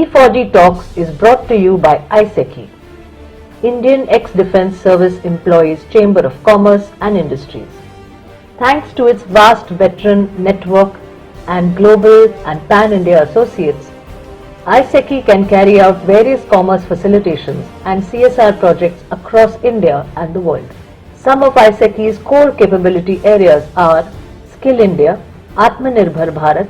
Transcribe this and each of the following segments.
E4G Talks is brought to you by ISECCI, Indian Ex-Defence Service Employees Chamber of Commerce and Industries. Thanks to its vast veteran network and global and pan-India associates, ISECCI can carry out various commerce facilitations and CSR projects across India and the world. Some of ISECCI's core capability areas are Skill India, Atmanirbhar Bharat,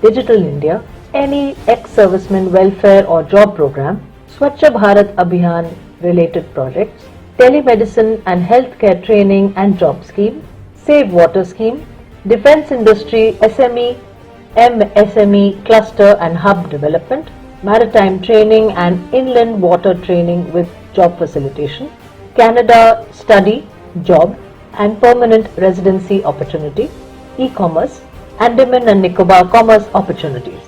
Digital India, any ex-serviceman welfare or job program, Swachh Bharat Abhiyan related projects, telemedicine and healthcare training and job scheme, Save Water scheme, defense industry SME, MSME cluster and hub development, maritime training and inland water training with job facilitation, Canada study, job and permanent residency opportunity, e-commerce, Andaman and Nicobar commerce opportunities.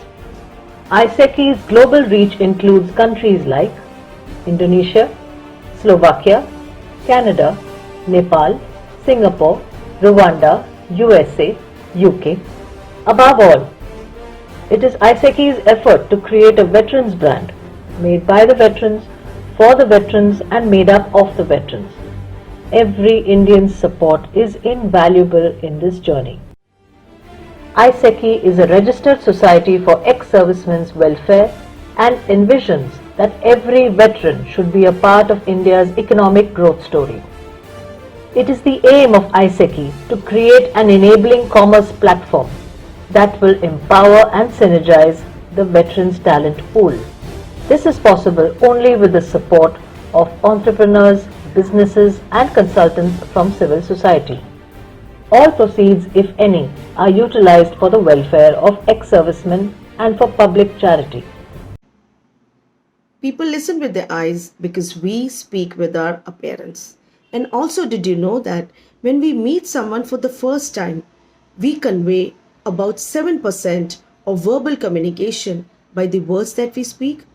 ISECCI's global reach includes countries like Indonesia, Slovakia, Canada, Nepal, Singapore, Rwanda, USA, UK. Above all, it is ISECCI's effort to create a veterans brand made by the veterans, for the veterans and made up of the veterans. Every Indian's support is invaluable in this journey. ISECCI is a registered society for ex-servicemen's welfare and envisions that every veteran should be a part of India's economic growth story. It is the aim of ISECCI to create an enabling commerce platform that will empower and synergize the veterans' talent pool. This is possible only with the support of entrepreneurs, businesses and consultants from civil society. All proceeds, if any, are utilized for the welfare of ex-servicemen and for public charity. People listen with their eyes because we speak with our appearance. And also, did you know that when we meet someone for the first time, we convey about 7% of verbal communication by the words that we speak?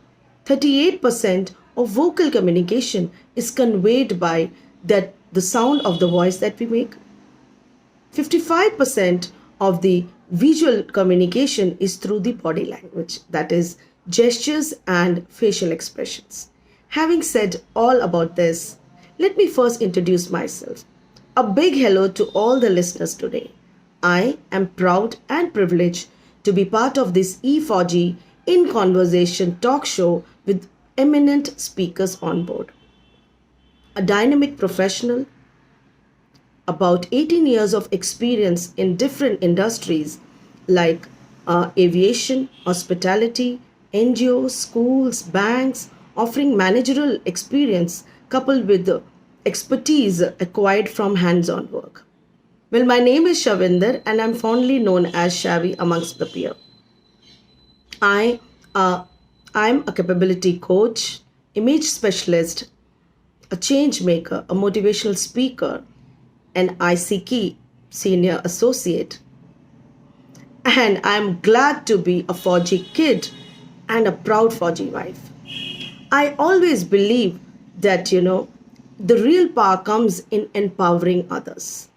38% of vocal communication is conveyed by the sound of the voice that we make. 55% of the visual communication is through the body language, that is, gestures and facial expressions. Having said all about this, let me first introduce myself. A big hello to all the listeners today. I am proud and privileged to be part of this E4G In Conversation talk show with eminent speakers on board. A dynamic professional, about 18 years of experience in different industries like aviation, hospitality, NGOs, schools, banks, offering managerial experience coupled with the expertise acquired from hands-on work. Well, my name is Shavinder and I'm fondly known as Shavi amongst the peer. I'm a capability coach, image specialist, a change maker, a motivational speaker, an ISECCI senior associate. And I'm glad to be a FAUJI kid and a proud FAUJI wife. I always believe that, the real power comes in empowering others.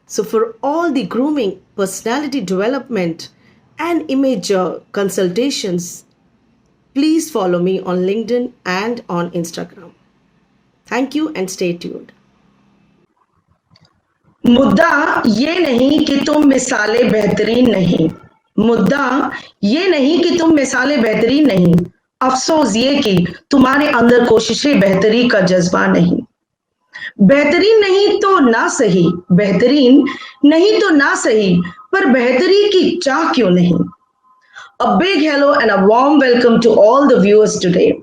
So for all the grooming, personality development, and image consultations, please follow me on LinkedIn and on Instagram. Thank you and stay tuned. मुद्दा ये नहीं कि तुम मिसालें बेहतरीन नहीं, मुद्दा ये नहीं कि तुम मिसालें बेहतरीन नहीं, अफसोस ये कि तुम्हारे अंदर कोशिशें बेहतरी का जज्बा नहीं। बेहतरीन नहीं तो ना सही, बेहतरीन नहीं तो ना सही, पर बेहतरी की चाह क्यों नहीं? A big hello and a warm welcome to all the viewers today.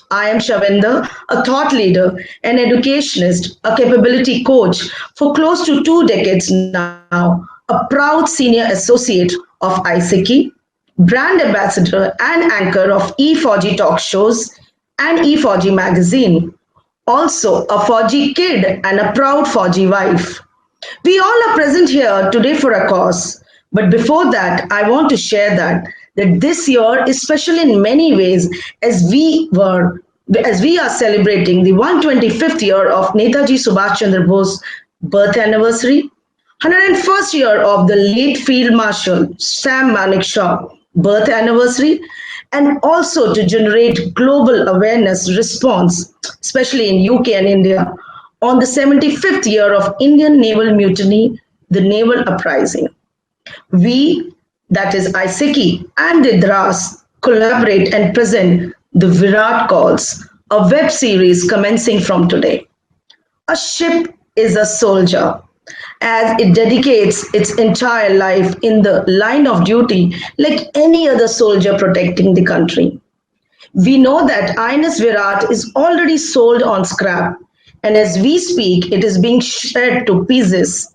I am Shavinder, a thought leader, an educationist, a capability coach for close to 2 decades now, a proud senior associate of ISECCI, brand ambassador and anchor of E4G talk shows and E4G magazine, also a FAUJI kid and a proud FAUJI wife. We all are present here today for a cause, but before that, I want to share that this year is special in many ways as we are celebrating the 125th year of Netaji Subhash Chandra Bose birth anniversary, 101st year of the late Field Marshal Sam Manekshaw birth anniversary, and also to generate global awareness response, especially in UK and India, on the 75th year of Indian naval mutiny, the naval uprising. We, that is IESECCI and IDRAS, collaborate and present the VIRAAT Calls, a web series commencing from today. A ship is a soldier, as it dedicates its entire life in the line of duty like any other soldier protecting the country. We know that INS Virat is already sold on scrap, and as we speak, it is being shred to pieces.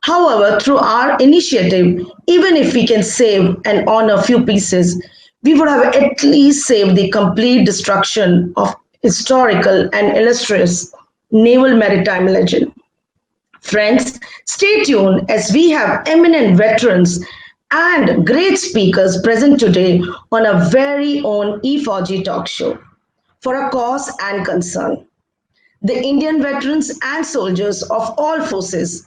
However, through our initiative, even if we can save and honor a few pieces, we would have at least saved the complete destruction of historical and illustrious naval maritime legend. Friends, stay tuned as we have eminent veterans and great speakers present today on our very own Efauji talk show for a cause and concern. The Indian veterans and soldiers of all forces,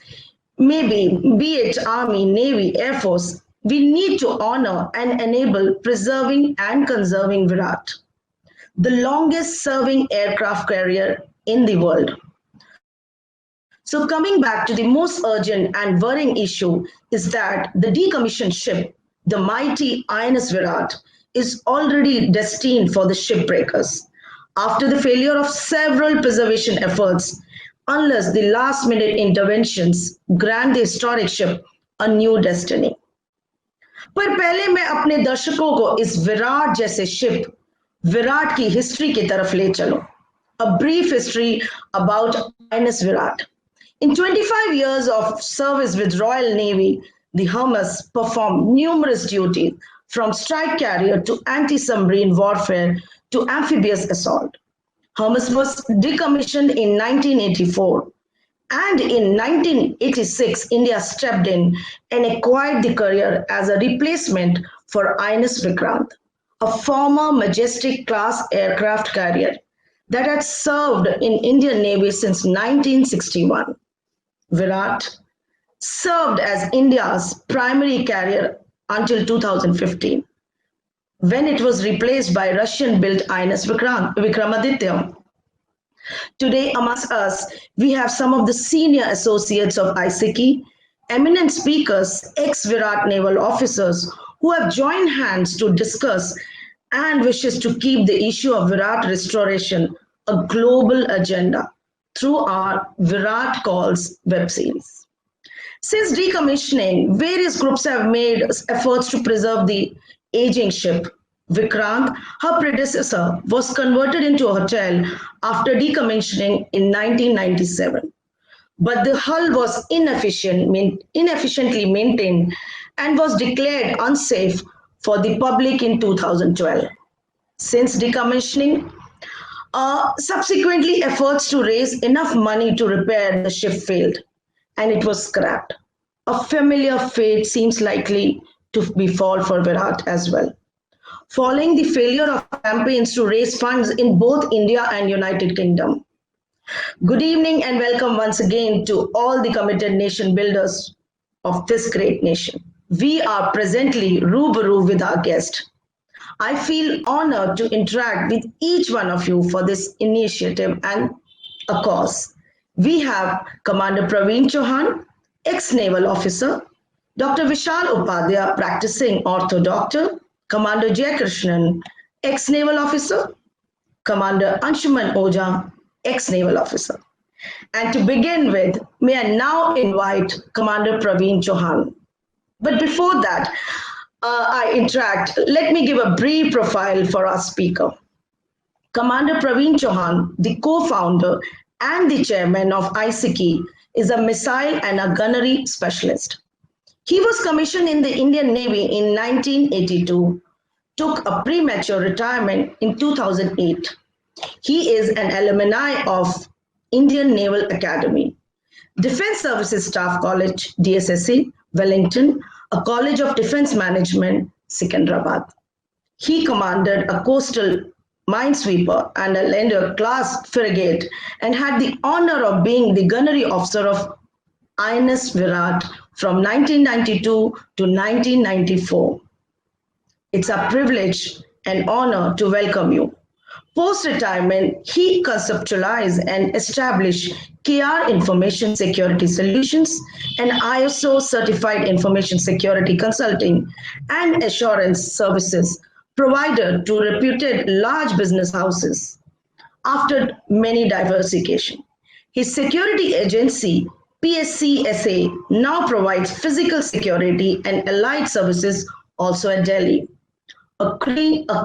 maybe be it Army, Navy, Air Force, we need to honor and enable preserving and conserving Virat, the longest serving aircraft carrier in the world. So coming back to the most urgent and worrying issue is that the decommissioned ship, the mighty INS Virat, is already destined for the shipbreakers after the failure of several preservation efforts, unless the last minute interventions grant the historic ship a new destiny. पर पहले मैं अपने दर्शकों को इस विराट जैसे ship, Virat की history की तरफ ले चलूं. A brief history about INS Virat. In 25 years of service with Royal Navy, the Hermes performed numerous duties from strike carrier to anti-submarine warfare to amphibious assault. Hermes was decommissioned in 1984, and in 1986, India stepped in and acquired the carrier as a replacement for INS Vikrant, a former Majestic-class aircraft carrier that had served in Indian Navy since 1961. Virat served as India's primary carrier until 2015, when it was replaced by Russian-built INS Vikramaditya. Today amongst us, we have some of the senior associates of IESECCI, eminent speakers, ex-Virat naval officers who have joined hands to discuss and wishes to keep the issue of Virat restoration a global agenda through our VIRAAT Calls web series. Since decommissioning, various groups have made efforts to preserve the aging ship. Vikrant, her predecessor, was converted into a hotel after decommissioning in 1997. But the hull was inefficiently maintained and was declared unsafe for the public in 2012. Since decommissioning, subsequently efforts to raise enough money to repair the ship failed, and it was scrapped. A familiar fate seems likely to befall for Virat as well. Following the failure of campaigns to raise funds in both India and United Kingdom. Good evening and welcome once again to all the committed nation builders of this great nation. We are presently rubaru with our guest. I feel honored to interact with each one of you for this initiative and a cause. We have Commander Pravin Chauhan, ex-naval officer, Dr. Vishal Upadhyay, practicing ortho doctor, Commander KRISHNAN, ex-naval officer, Commander ANGSUMAN OJHA, ex-naval officer. And to begin with, may I now invite Commander Pravin Chauhan. But before that, I interact, let me give a brief profile for our speaker. Commander Pravin Chauhan, the co-founder and the chairman of IESECCI, is a missile and a gunnery specialist. He was commissioned in the Indian Navy in 1982, took a premature retirement in 2008. He is an alumni of Indian Naval Academy, Defense Services Staff College, DSSC, Wellington, a College of Defense Management, Secunderabad. He commanded a coastal minesweeper and a Lender-class frigate and had the honor of being the gunnery officer of INS Virat from 1992 to 1994. It's a privilege an honor to welcome you. Post-retirement, he conceptualized and established KR Information Security Solutions and ISO certified information security consulting and assurance services provided to reputed large business houses. After many diversification, his security agency PSCSA now provides physical security and allied services also at Delhi. A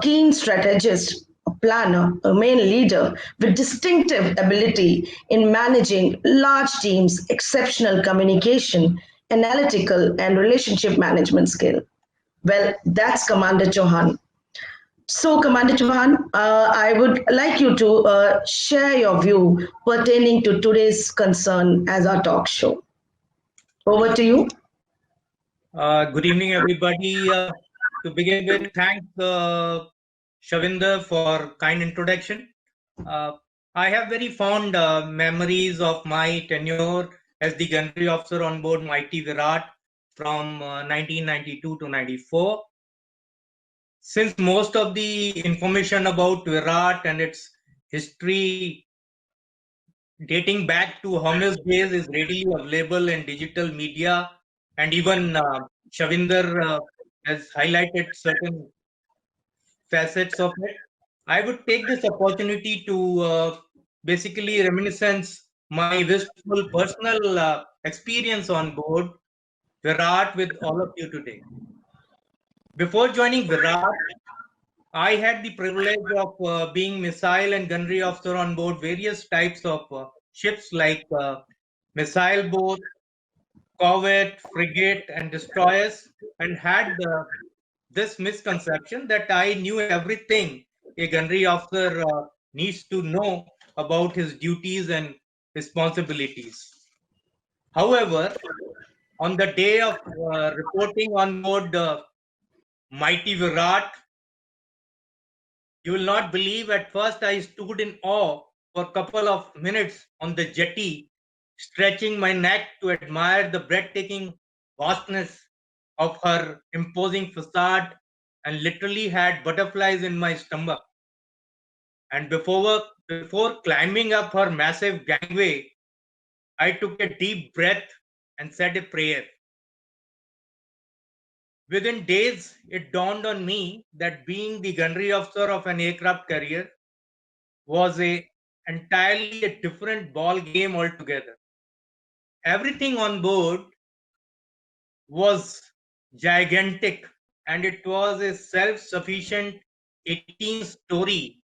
keen strategist, a planner, a main leader with distinctive ability in managing large teams, exceptional communication, analytical, and relationship management skill. Well, that's Commander Chauhan. So, Commander Chauhan, I would like you to share your view pertaining to today's concern as our talk show. Over to you. Good evening, everybody. To begin with, thanks Shavinder for kind introduction. I have very fond memories of my tenure as the gunnery officer on board Mighty Virat from 1992 to 94. Since most of the information about Virat and its history dating back to Hermes days is readily available in digital media, and even Shavinder has highlighted certain facets of it. I would take this opportunity to basically reminiscence my wistful personal experience on board Virat with all of you today. Before joining Virat, I had the privilege of being missile and gunnery officer on board various types of ships like missile boat, corvette, frigate, and destroyers, and had this misconception that I knew everything a gunnery officer needs to know about his duties and responsibilities. However, on the day of reporting on board Mighty Virat, you will not believe, at first I stood in awe for a couple of minutes on the jetty, stretching my neck to admire the breathtaking vastness of her imposing facade, and literally had butterflies in my stomach. And before climbing up her massive gangway, I took a deep breath and said a prayer. Within days, it dawned on me that being the gunnery officer of an aircraft carrier was entirely a different ball game altogether. Everything on board was gigantic, and it was a self-sufficient 18-story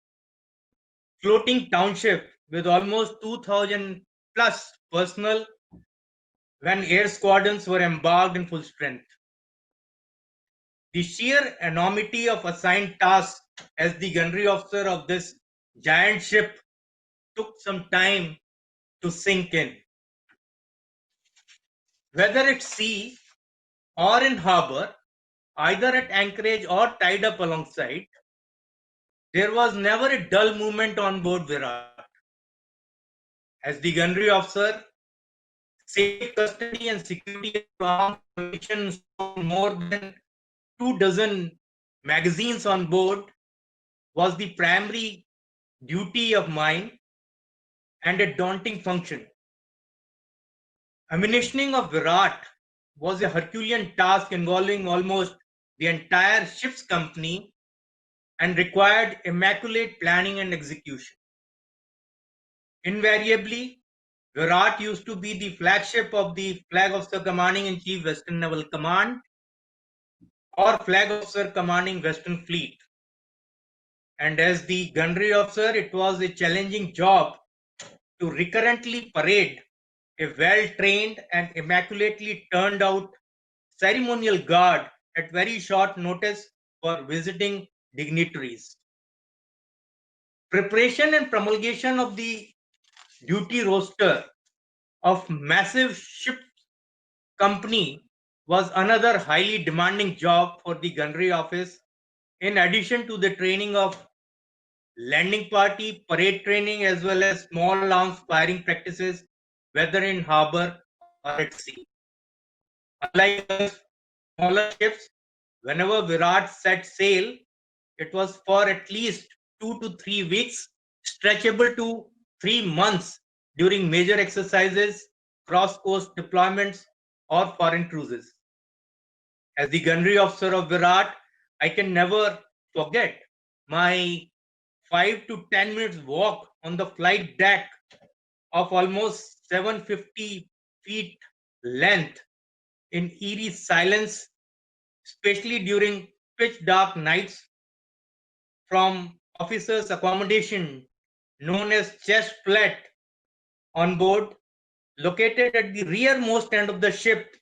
floating township with almost 2,000 plus personnel when air squadrons were embarked in full strength. The sheer enormity of assigned tasks as the gunnery officer of this giant ship took some time to sink in. Whether at sea or in harbor, either at anchorage or tied up alongside, there was never a dull moment on board Virat. As the gunnery officer, safe custody and security of armed ammunition, more than 24 magazines on board was the primary duty of mine and a daunting function. Ammunitioning of Virat was a Herculean task involving almost the entire ship's company and required immaculate planning and execution. Invariably, Virat used to be the flagship of the Flag Officer Commanding in Chief Western Naval Command or Flag Officer Commanding Western Fleet. And as the gunnery officer, it was a challenging job to recurrently parade a well-trained and immaculately turned out ceremonial guard at very short notice for visiting dignitaries. Preparation and promulgation of the duty roster of massive ship company was another highly demanding job for the gunnery office, in addition to the training of landing party, parade training, as well as small arms firing practices, whether in harbor or at sea. Unlike smaller ships, whenever Virat set sail, It was for at least 2 to 3 weeks, stretchable to 3 months during major exercises, cross-coast deployments, or foreign cruises. As the gunnery officer of Virat, I can never forget my 5 to 10 minutes walk on the flight deck of almost 750 feet length in eerie silence, especially during pitch dark nights, from officers' accommodation known as chest flat on board, located at the rearmost end of the ship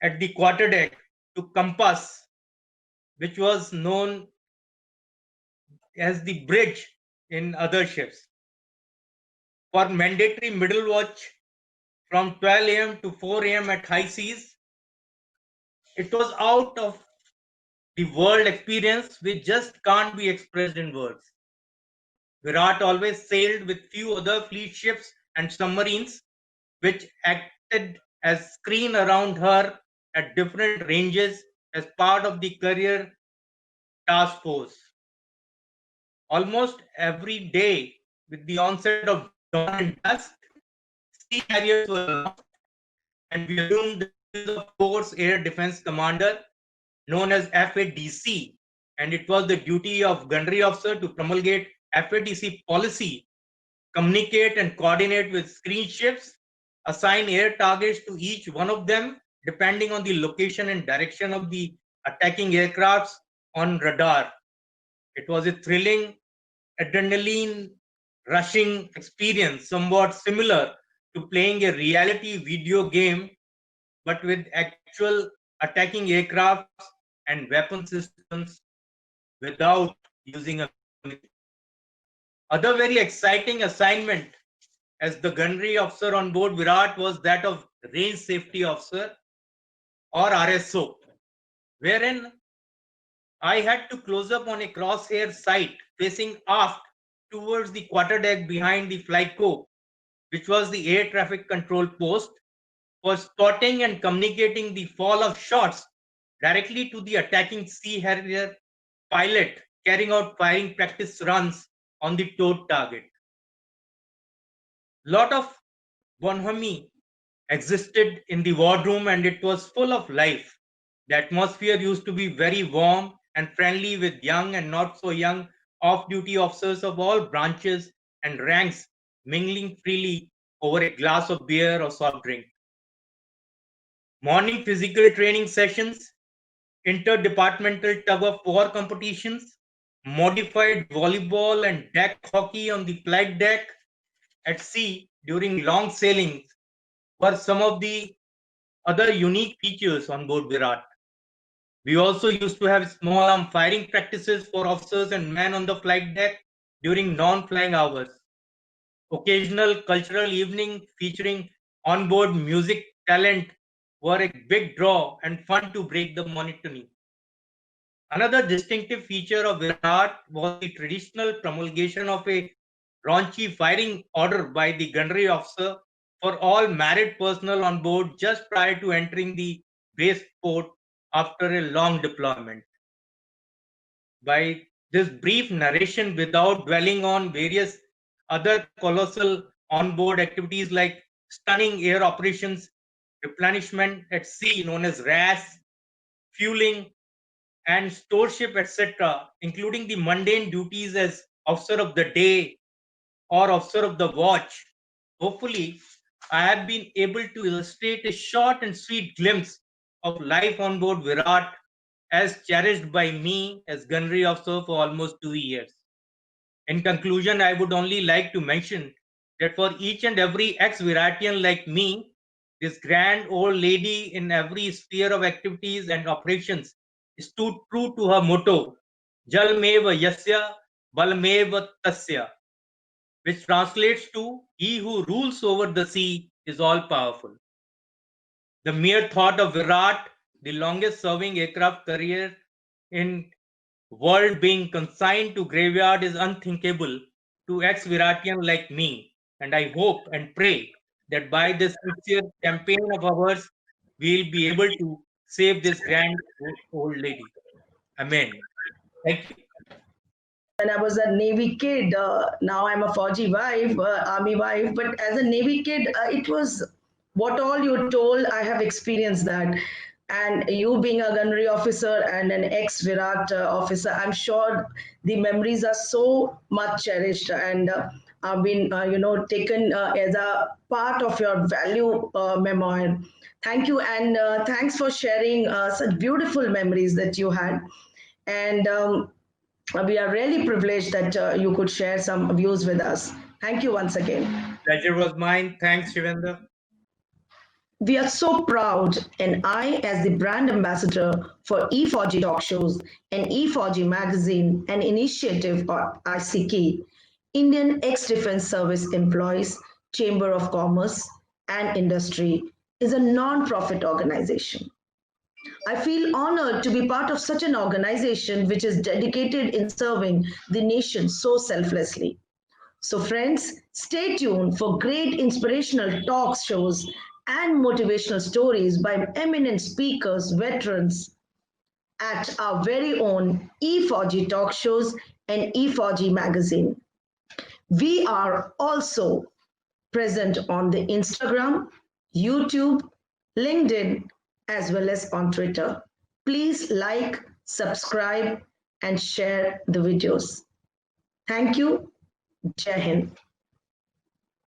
at the quarterdeck, to compass, which was known as the bridge in other ships, for mandatory middle watch from 12 a.m. to 4 a.m. at high seas. It was out of the world experience which just can't be expressed in words. Virat always sailed with few other fleet ships and submarines, which acted as screen around her at different ranges as part of the career task force. Almost every day, with the onset of dawn and dusk, sea harriers were launched, and we assumed the duties of Force Air Defense Commander, known as FADC, and it was the duty of gunnery officer to promulgate FADC policy, communicate and coordinate with screen ships, assign air targets to each one of them depending on the location and direction of the attacking aircrafts on radar. It was a thrilling, adrenaline rushing experience, somewhat similar to playing a reality video game, but with actual attacking aircrafts and weapon systems without using a. Other very exciting assignment as the gunnery officer on board Virat was that of range safety officer, or RSO, wherein I had to close up on a crosshair sight facing aft towards the quarterdeck behind the flight co, which was the air traffic control post, for spotting and communicating the fall of shots directly to the attacking Sea Harrier pilot carrying out firing practice runs on the towed target. Lot of bonhomie existed in the wardroom, and it was full of life. The atmosphere used to be very warm and friendly, with young and not so young off-duty officers of all branches and ranks mingling freely over a glass of beer or soft drink. Morning physical training sessions, interdepartmental tug-of-war competitions, modified volleyball and deck hockey on the flight deck at sea during long sailings were some of the other unique features on board Virat. We also used to have small arm firing practices for officers and men on the flight deck during non-flying hours. Occasional cultural evening featuring onboard music talent were a big draw and fun to break the monotony. Another distinctive feature of Virat was the traditional promulgation of a raunchy firing order by the gunnery officer for all married personnel on board just prior to entering the base port after a long deployment. By this brief narration, without dwelling on various other colossal onboard activities like stunning air operations, replenishment at sea known as RAS, fueling, and storeship, etc., including the mundane duties as officer of the day or officer of the watch, hopefully I have been able to illustrate a short and sweet glimpse of life on board Virat as cherished by me as gunnery officer for almost 2 years. In conclusion, I would only like to mention that for each and every ex-Viratian like me, this grand old lady in every sphere of activities and operations stood true to her motto, Jalmeva Yasya Balmeva Tasya, which translates to, he who rules over the sea is all powerful. The mere thought of Virat, the longest serving aircraft carrier in world, being consigned to graveyard is unthinkable to ex-Viratian like me. And I hope and pray that by this sincere campaign of ours, we'll be able to save this grand old lady. Amen. Thank you. when I was a Navy kid. Now I'm a FAUJI wife, Army wife. But as a Navy kid, it was what all you told. I have experienced that. And you being a gunnery officer and an ex-Virat officer, I'm sure the memories are so much cherished and have been, taken as a part of your value memoir. Thank you, and thanks for sharing such beautiful memories that you had. And we are really privileged that you could share some views with us. Thank you once again. Pleasure was mine. Thanks, Shivendra. We are so proud, and I, as the brand ambassador for Efauji talk shows and Efauji magazine, an initiative of IESECCI, Indian Ex-Defense Service Employees Chamber of Commerce and Industry, is a non-profit organization. I feel honored to be part of such an organization which is dedicated in serving the nation so selflessly. So, friends, stay tuned for great inspirational talk shows and motivational stories by eminent speakers, veterans at our very own Efauji talk shows and Efauji magazine. We are also present on the Instagram, YouTube, LinkedIn, as well as on Twitter. Please like, subscribe, and share the videos. Thank you. Jai Hind.